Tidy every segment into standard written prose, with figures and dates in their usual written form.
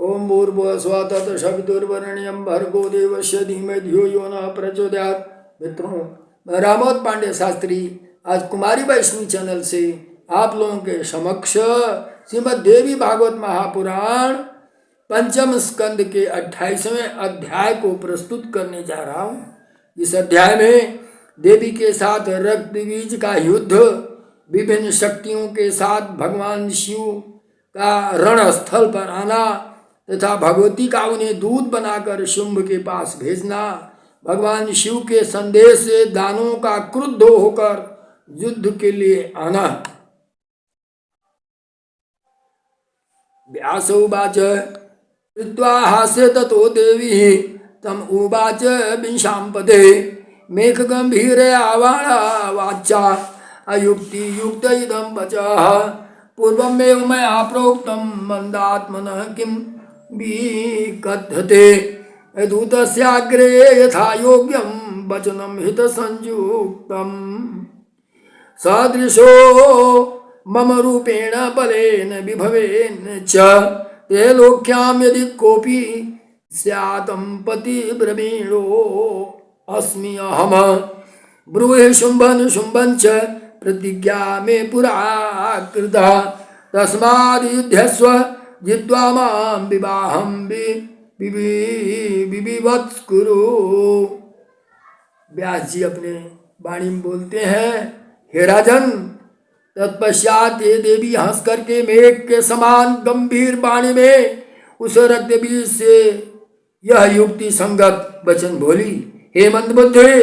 ओम भूर्भुवस्सुवः तत्सवितुर्वरेण्यं भर्गो देवस्य धीमहि धियो यो नः प्रचोदयात्। मित्रों, मैं रामोद पांडे शास्त्री आज कुमारी वैष्णवी चैनल से आप लोगों के समक्ष श्रीमद् देवी भागवत महापुराण पंचम स्कंद के 28वें अध्याय को प्रस्तुत करने जा रहा हूँ। इस अध्याय में देवी के साथ रक्त बीज का युद्ध, विभिन्न शक्तियों के साथ भगवान शिव का रणस्थल पर आना तथा भगवती का उन्हें दूत बनाकर शुंभ के पास भेजना, भगवान शिव के संदेश से दानवों का क्रुद्ध होकर युद्ध के लिए आना। व्यास उवाच कृत्वा हास्य ततो देवी तम उवाच विंशांपदे मेघ गंभीरया वाचा अयुक्ति युक्त इदं वचः पूर्वमेव मया प्रोक्तं मंदात्मनः किं विकथते दूतस्याग्रे यथा योग्यं वचनं हितसंयुक्तं सदृशो मम रूपेण बलेन विभवेन च ते लोक्यां यदि कोऽपि स्यातं पतिब्रवीणो अस्मि अहम् ब्रूहि शुम्भन् शुम्भन् च प्रतिज्ञा मे पुरा कृता तस्माद् युध्यस्व जित्वा मां विवाहं विविवत्कुरु। व्यास जी अपने वाणी में बोलते हैं, हे राजन, तत्पश्चात ये देवी हंस करके मेघ के समान गंभीर वाणी में उस रक्त बीज से यह युक्ति संगत वचन बोली, हे मंदबुद्धि,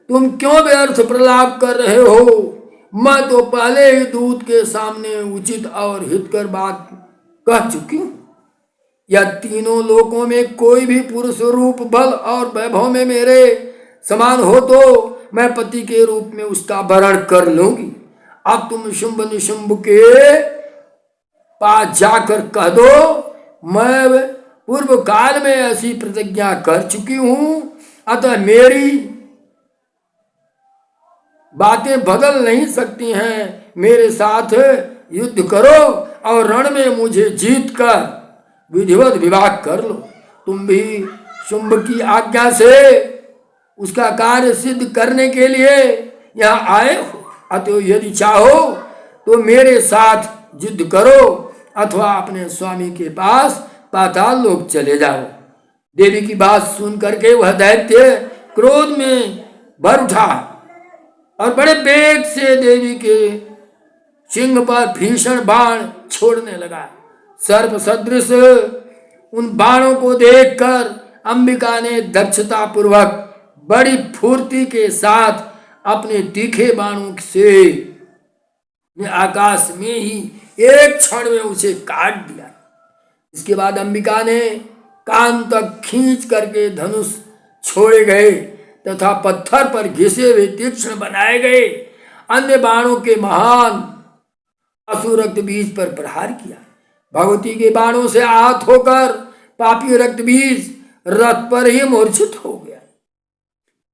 तुम क्यों व्यर्थ प्रलाप कर रहे हो? मैं तो पहले ही दूत के सामने उचित और हितकर बात कह चुकी हूँ। या तीनों लोकों में कोई भी पुरुष रूप, बल और वैभव में मेरे समान हो तो मैं पति के रूप में उसका वरण कर लूंगी। अब तुम शुंभ निशुंभ के पास जाकर कह दो, मैं पूर्व काल में ऐसी प्रतिज्ञा कर चुकी हूँ, अतः मेरी बातें बदल नहीं सकती हैं। मेरे साथ युद्ध करो और रण में मुझे जीत कर विधिवत विवाह कर लो। तुम भी शुंभ की आज्ञा से उसका कार्य सिद्ध करने के लिए यहाँ आए हो, अतः यदि चाहो तो मेरे साथ युद्ध करो अथवा अपने स्वामी के पास पाताल लोक चले जाओ। देवी की बात सुन करके वह दैत्य क्रोध में भर उठा और बड़े वेग से देवी के सिंह पर भीषण बाण छोड़ने लगा। सर्प सदृश उन बाणों को देखकर अंबिका ने दक्षता पूर्वक बड़ी फुर्ती के साथ अपने तीखे बाणों से आकाश में ही एक क्षण में उसे काट दिया। इसके बाद अंबिका ने कान तक खींच करके धनुष छोड़े गए तथा पत्थर पर घिसे हुए तीक्ष्ण बनाए गए अन्य बाणों के महान असुर रक्त बीज पर प्रहार किया। भगवती के बाणों से आहत होकर पापी रक्त बीज रथ पर ही मूर्छित हो गया।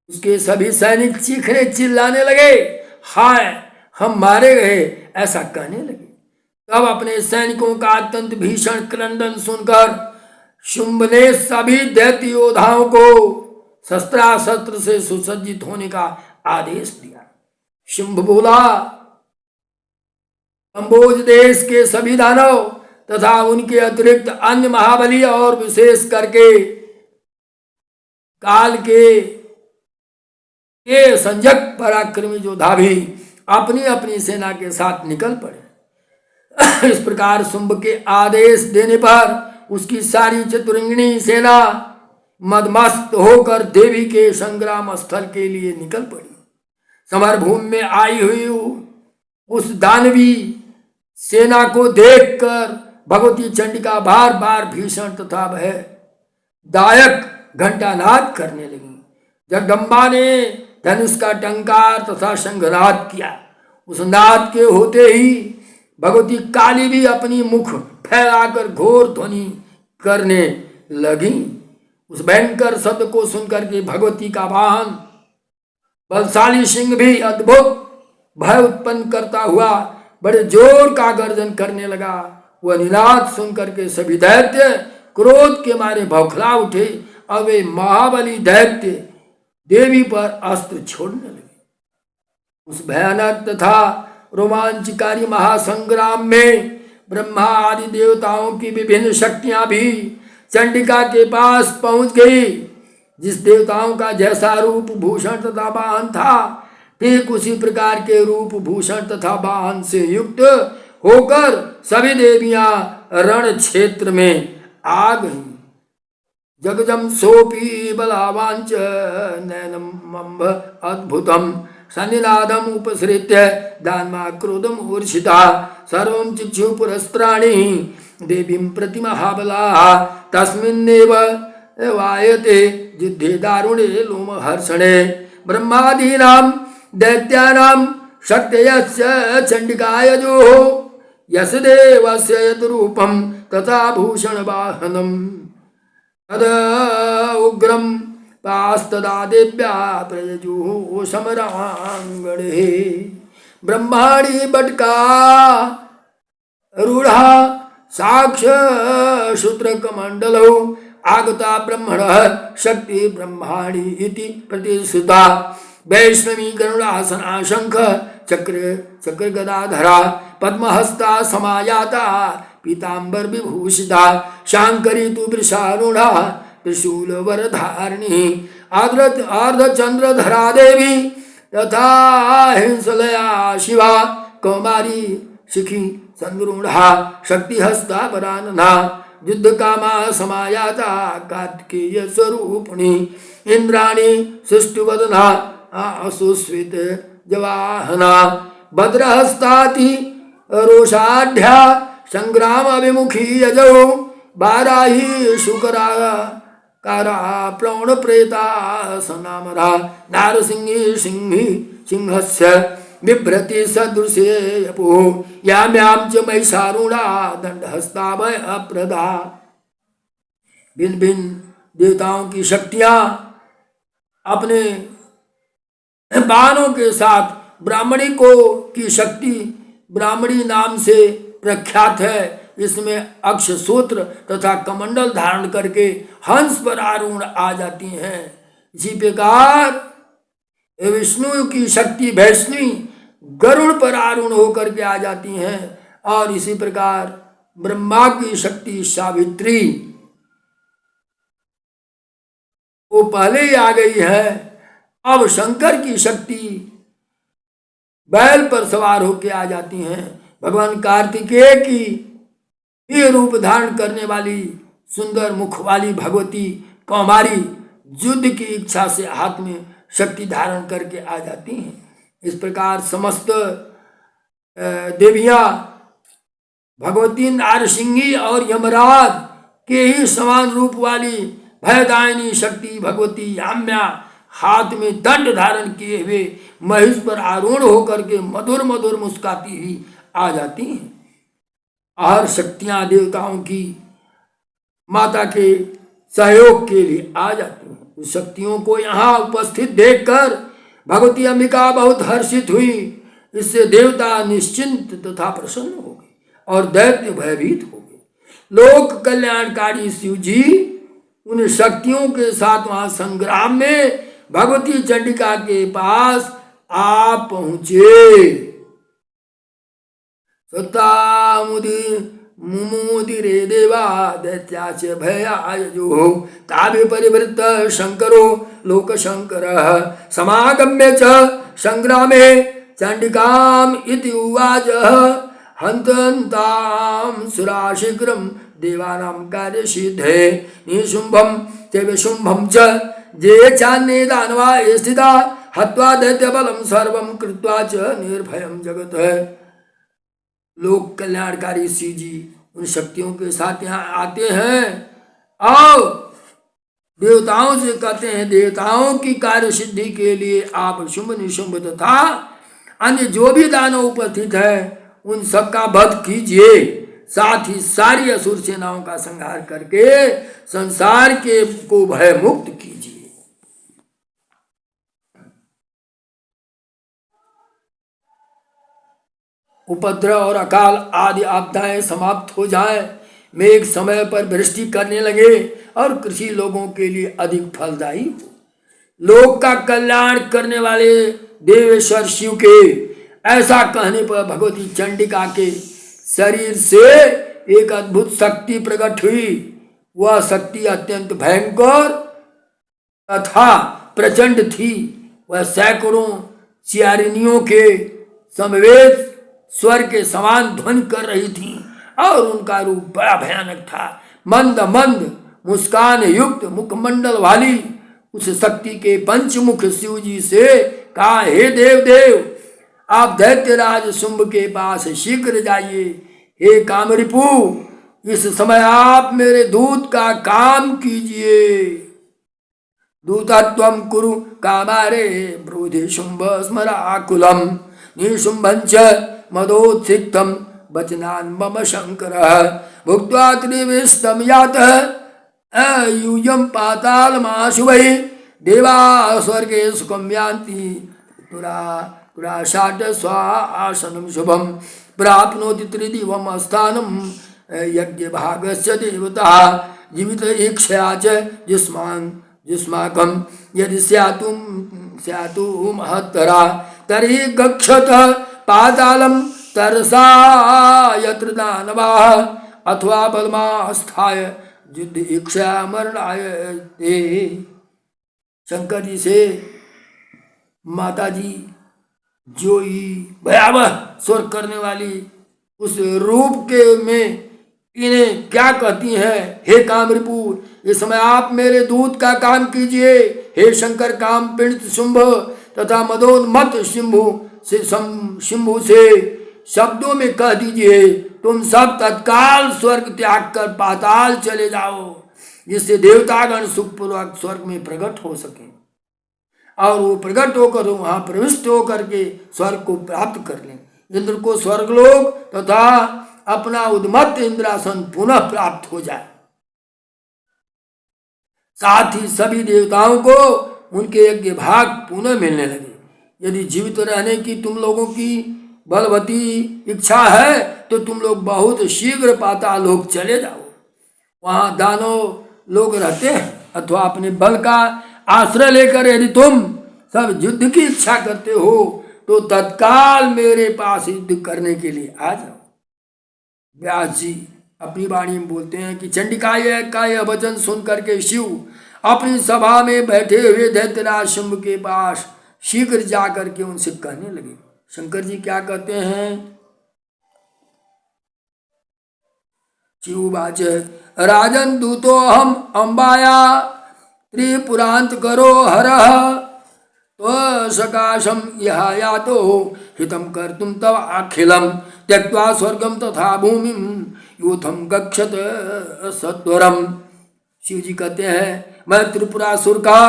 उसके सभी सैनिक चीखने चिल्लाने लगे, हाय हम मारे गए, ऐसा कहने लगे। तब अपने सैनिकों का अत्यंत भीषण क्रंदन सुनकर शुंभ ने सभी दैत्य योद्धाओं को शस्त्रास्त्र से सुसज्जित होने का आदेश दिया। शुंभ बोला, कंबोज देश के सभी दानव तथा उनके अतिरिक्त अन्य महाबली और विशेष करके काल के संजक पराक्रमी योद्धा भी अपनी अपनी सेना के साथ निकल पड़े। इस प्रकार शुंभ के आदेश देने पर उसकी सारी चतुरंगिणी सेना मदमस्त होकर देवी के संग्राम स्थल के लिए निकल पड़ी। समरभूमि में आई हुई उस दानवी सेना को देखकर भगवती चंडिका बार बार भीषण तथा भय दायक घंटानाद करने लगी। जगदम्बा ने धनुष का टंकार तथा शंखनाद किया। उस नाद के होते ही भगवती काली भी अपनी मुख फैलाकर घोर ध्वनि करने लगी। उस भयंकर शब्द को सुनकर के भगवती का वाहन बलशाली सिंह भी अद्भुत भय उत्पन्न करता हुआ बड़े जोर का गर्जन करने लगा। वह निनाद सुनकर के सभी दैत्य क्रोध के मारे बौखला उठे और वे महाबली दैत्य देवी पर अस्त्र छोड़ने लगे। उस भयानक तथा रोमांचकारी महासंग्राम में ब्रह्मा आदि देवताओं की विभिन्न शक्तियां भी चंडिका के पास पहुंच गई। जिस देवताओं का जैसा रूप भूषण तथा वाहन था, ठीक उसी प्रकार के रूप भूषण तथा वाहन से युक्त होकर सभी देवियां रण क्षेत्र में आ गईं। जगजम सोपी बलावांच नैनम अद्भुतम सन्निनादम उपसृत्य दानमा क्रोधम ऊर्षिता सर्वं चिक्षु पुरस्त्राणि देवीं प्रतिमहाबला तस्मिन्नेव वायते युद्धे दारुणे लोमहर्षणे ब्रह्मादीनां दैत्यानां शक्तयस्य चण्डिकायजोः यशदेवस्य यद्रूपं तथा भूषणवाहनम् तद उग्रं पास्तदा देव्या प्रयजुः समराङ्गणे ब्रह्माणि बटका रूढ़ा साक्ष शूद्रकमण्डलौ आगता ब्रह्मणः शक्ति ब्रह्माणि इति प्रतिश्रुता वैष्णवी गरुडासना शंख चक्र गदाधरा पद्महस्ता समायाता पीतांबर विभूषिता शांकरी तु वृषारूढ़ा त्रिशूल वरधारिणी अर्धचंद्रधरा देवी तथा हिंसलया शिवा कौमारी शिखी संरूढ़ा शक्तिहस्ता वरानना युद्ध कामा समायाता कार्तिकेय स्वरूपिणी इंद्राणी सृष्टिवदना असुस्वित जवाहना भद्रहस्ताति रोषाढ्या संग्राम विमुखी यजौ बाराही शुकरा कारा प्रणो प्रेता सनामरा नारसिंही सिंही सिंहस्य बिभ्रति सदृशे यपो याम्यां च महिषारूढ़ा दंडहस्ताभय अप्रदा। भिन्न भिन्न देवताओं की शक्तियां अपने बाणों के साथ ब्राह्मणी को की शक्ति ब्राह्मणी नाम से प्रख्यात है। इसमें अक्षसूत्र तथा कमंडल धारण करके हंस पर आरूढ़ आ जाती हैं। इसी प्रकार विष्णु की शक्ति वैष्णवी गरुड़ पर आरूढ़ होकर के आ जाती हैं और इसी प्रकार ब्रह्मा की शक्ति सावित्री वो पहले ही आ गई है। अब शंकर की शक्ति बैल पर सवार होकर आ जाती हैं। भगवान कार्तिकेय की ये रूप धारण करने वाली सुंदर मुख वाली भगवती कौमारी युद्ध की इच्छा से हाथ में शक्ति धारण करके आ जाती हैं। इस प्रकार समस्त देवियां भगवती नारसिंही और यमराज के ही समान रूप वाली भयदायिनी शक्ति भगवती याम्या हाथ में दंड धारण किए हुए महिष पर आरूढ़ होकर के मधुर मधुर मुस्काती हुई आ जाती हैं। और शक्तियां देवताओं की माता के सहयोग के लिए आ जाती हैं। उस शक्तियों को यहाँ उपस्थित देखकर भगवती अंबिका बहुत हर्षित हुई। इससे देवता निश्चिंत तथा प्रसन्न हो गए और दैत्य भयभीत हो गए। लोक कल्याणकारी शिव जी उन शक्तियों के साथ वहां संग्राम में भगवती चंडिका के पास आ पहुंचे। मुमुदिरे देवा दैत्याच भयायजो ताभि परिवृत्त शंकरो लोकशंकरः समागम्य च संग्रामे चंडिकाम इति उवाच हन्तन्तां सुराशीघ्रं देवानां कार्यसिद्धे निशुम्भं च विशुम्भं च जे चान्ये दानवा स्थिता हत्वा दैत्यबलं सर्वं कृत्वा च निर्भयं जगत्। लोक कल्याणकारी शिव जी उन शक्तियों के साथ यहाँ आते हैं और देवताओं से कहते हैं देवताओं की कार्य सिद्धि के लिए आप शुंभ निशुंभ तथा अन्य जो भी दानव उपस्थित है उन सबका वध कीजिए। साथ ही सारी असुर सेनाओं का संहार करके संसार के को भय मुक्त कीजिए। उपद्रव और अकाल आदि आपदाएं समाप्त हो जाए, मेघ समय पर वृष्टि करने लगे और कृषि लोगों के लिए अधिक फलदायी हो। लोक का कल्याण करने वाले देवेश्वर शिव के ऐसा कहने पर भगवती चंडिका के शरीर से एक अद्भुत शक्ति प्रकट हुई। वह शक्ति अत्यंत भयंकर तथा प्रचंड थी। वह सैकड़ों चियारिनियों के समवेत स्वर के समान ध्वनि कर रही थी और उनका रूप बड़ा भयानक था। मंद मंद मुस्कान युक्त मुखमंडल वाली उस शक्ति के पंचमुख शिव जी से कहा, हे देव देव, आप दैत्यराज शुंभ के पास शीघ्र जाइए। हे कामरिपु, इस समय आप मेरे दूत का काम कीजिए। दूतत्वं कुरु कामारे ब्रूधि शुंभ स्मराकुलम निशुंभंच मदोत्सिक्तम वचनान् मम शंकरः भुक्त्वा त्रिविष्टम यातः यूयं पातालमाशुभै देवा स्वर्गे सुखं यान्ति तुराशाट स्वासनं शुभं प्राप्नोति त्रिदिवं स्थानं यज्ञभागस्य देवता जीवित इच्छया च जिस्माकं यदि स्यातु महत्तरा तर्हि गच्छत पातालं तरसा यत्र दानवाः अथवा बलमास्थाय युद्ध इच्छा मरणाय ते। शंकर जी से माता जी जो ही भयावह स्वर करने वाली उस रूप के में इन्हें क्या कहती हैं, हे कामरिपु, इस समय आप मेरे दूत का काम कीजिए। हे शंकर, काम पीड़ित शुंभ तथा मदोन्मत्त शिंभु से शब्दों में कह दीजिए, तुम सब तत्काल स्वर्ग त्याग कर पाताल चले जाओ, जिससे देवतागण सुखपूर्वक स्वर्ग में प्रकट हो सके और वो प्रकट होकर वहां प्रविष्ट होकर के स्वर्ग को प्राप्त कर लें। इंद्र को स्वर्गलोक तथा अपना उन्मत्त इंद्रासन पुनः प्राप्त हो जाए। साथ ही सभी देवताओं को उनके यज्ञ भाग पुनः मिलने लगे। यदि जीवित रहने की तुम लोगों की बलवती इच्छा है तो तुम लोग बहुत शीघ्र पाताल लोक चले जाओ। वहां दानव लोग रहते हैं। अथवा अपने बल का आश्रय लेकर यदि तुम सब युद्ध की इच्छा करते हो तो तत्काल मेरे पास युद्ध करने के लिए आ जाओ। व्यास जी अपनी वाणी में बोलते हैं कि चंडिका का यह वचन सुनकर के शिव अपनी सभा में बैठे हुए दैत्यराज शुंभ के पास शीघ्र जाकर के उनसे कहने लगे। शंकर जी क्या कहते हैं? शिववाच राजन दूतो हम अंबाया त्रिपुरांत करो हरः सकाशम यह यातो हितम कर्तुम तव अखिलम त्यक्त्वा स्वर्गम तथा भूमिम यूथम गच्छत सत्वरम। शिव जी कहते हैं, मैं त्रिपुरासुर का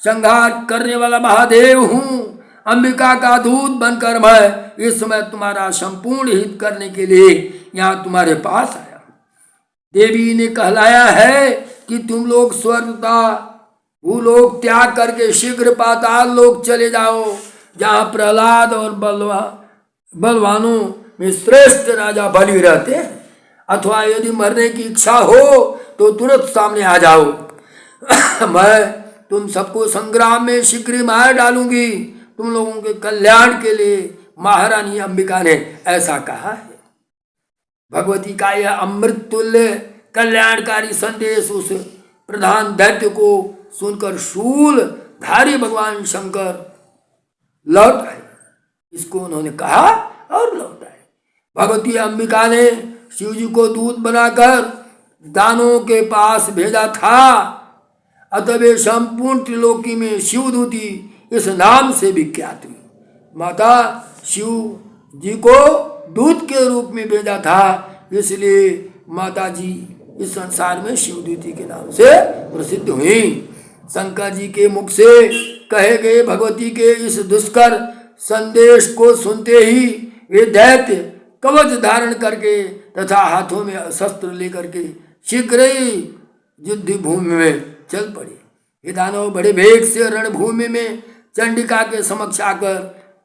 संहार करने वाला महादेव हूँ। अंबिका का दूत बनकर मैं इस समय तुम्हारा संपूर्ण हित करने के लिए यहाँ तुम्हारे पास आया। देवी ने कहलाया है कि तुम लोग स्वर्ग का भूलोक त्याग करके शीघ्र पाताल लोक चले जाओ, जहाँ प्रहलाद और बलवानों में श्रेष्ठ राजा बलि रहते हैं। अथवा यदि मरने की इच्छा हो तो तुरंत सामने आ जाओ। मैं तुम सबको संग्राम में शीघ्र मार डालूंगी। तुम लोगों के कल्याण के लिए महारानी अंबिका ने ऐसा कहा है। भगवती का यह अमृत तुल्य कल्याणकारी संदेश उस प्रधान दैत्य को सुनकर शूल धारी भगवान शंकर लौट आए। इसको उन्होंने कहा और लौट आए। भगवती अंबिका ने शिव जी को दूत बनाकर दानों के पास भेजा था, अतः वे संपूर्ण त्रिलोकी में शिवदूती इस नाम से विख्यात हुई। माता शिव जी को दूत के रूप में भेजा था, इसलिए माता जी इस संसार में शिवदूती के नाम से प्रसिद्ध हुई। शंकर जी के मुख से कहे गए भगवती के इस दुष्कर संदेश को सुनते ही वे दैत्य कवच धारण करके तथा हाथों में शस्त्र लेकर के शीघ्र ही युद्ध भूमि में चल पड़े। ये दानव बड़े वेग से रणभूमि में चंडिका के समक्ष आकर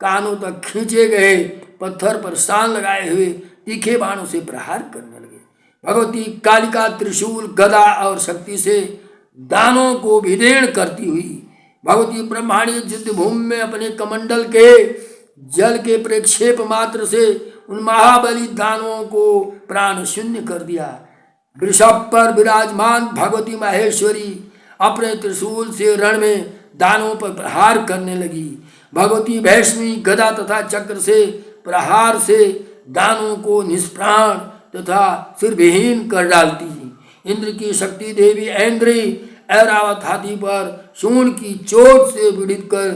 कानों तक खींचे गए पत्थर पर शान लगाए हुए तीखे बाणों से प्रहार करने लगे। भगवती कालिका त्रिशूल गदा और शक्ति से दानों को विदीर्ण करती हुई भगवती ब्रह्मांडीय युद्ध भूमि में अपने कमंडल के जल के प्रक्षेप मात्र से उन महाबली दानवों को प्राण शून्य कर दिया। वृषभ पर विराजमान भगवती माहेश्वरी अपने त्रिशूल से रण में दानवों पर प्रहार करने लगी। भगवती भैष्मी गदा तथा चक्र से प्रहार से दानवों को निष्प्राण तथा सिरविहीन कर डालती। इंद्र की शक्ति देवी ऐन्द्री ऐरावत हाथी पर शूण की चोट से पीड़ित कर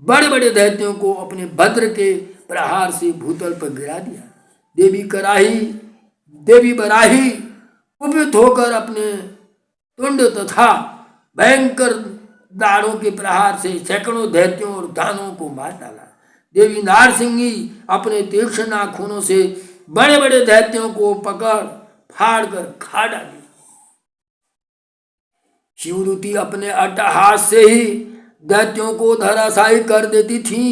बड़े बड़े दैत्यों को अपने वज्र के प्रहार से भूतल पर गिरा दिया। देवी बराही कुपित होकर अपने तुंड तथा भयंकर दाढ़ों के प्रहार से सैकड़ों दैत्यों और दानवों को मार डाला। देवी नारसिंही अपने तीक्ष्ण नाखूनों से बड़े बड़े दैत्यों को पकड़ फाड़ कर खा डाली। शिवदूती अपने अट्टहास से ही दैत्यों को धराशायी कर देती थी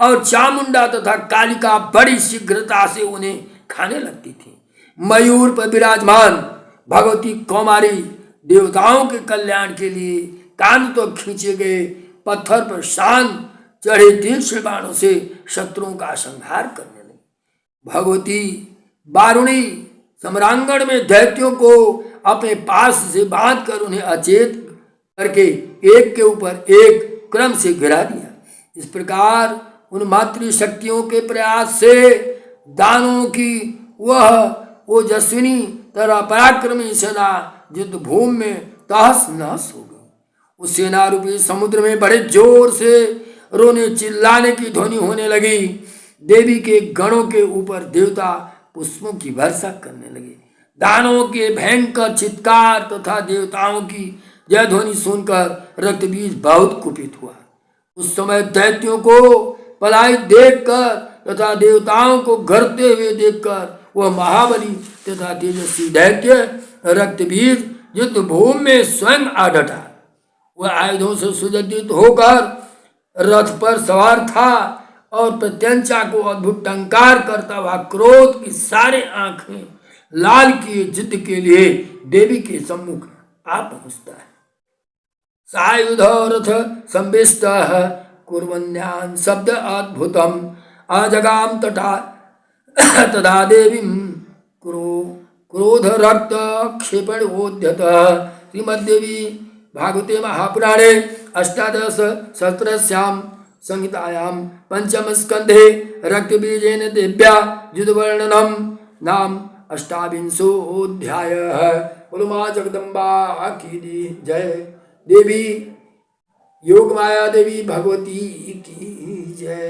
और चामुंडा तथा कालिका बड़ी शीघ्रता से उन्हें खाने लगती थी। मयूर पर विराजमान भगवती कौमारी देवताओं के कल्याण के लिए कान तो खींचे गए पत्थर पर शान चढ़े तीक्ष्ण बाणों से शत्रुओं का संहार करने लगी। भगवती बारुणी सम्रांगण में दैत्यों को अपने पास से बांध कर उन्हें अचेत करके एक के ऊपर एक क्रम से गिरा दिया। इस प्रकार उन मातृशक्तियों के प्रयास से दानों की वह ओजस्विनी तरह पराक्रमी सेना युद्ध भूमि में तहस नहस हो गई। उस सेना रूपी समुद्र में बड़े जोर से रोने चिल्लाने की ध्वनि होने लगी। देवी के गणों के ऊपर देवता पुष्पों की वर्षा करने लगे। दानवों के भयंकर चित्कार तथा देवताओं की जय ध्वनि सुनकर रक्तबीज बहुत कुपित हुआ। उस समय दैत्यों को पलायित देखकर तथा देवताओं को घरते हुए देखकर वह महाबली तथा तेजस्वी दैत्य रक्तबीज युद्ध भूमि में स्वयं आ डटा। वह आयुधों से सुसज्जित होकर रथ पर सवार था और प्रत्यंचा को अद्भुत टंकार करता हुआ क्रोध की सारे आंखें लाल किए युद्ध के लिए देवी के सम्मुख आ पहुंचता है। सायुध रथ संविष्ट कुर्वन्यान शब्द अद्भुतम अजगाम तथा तदा देवी क्रोध रक्त क्षेपणोद्यत। श्रीमद्देवी भागवते महापुराणे अष्टादश सहस्रस्याम संहितायां पंचम स्कंधे रक्तबीजेन देव्या युद्धवर्णनम नाम अष्टाविंशोऽध्यायः। बोलो मां जगदम्बा की जय। देवी योगमाया देवी भगवती की जय।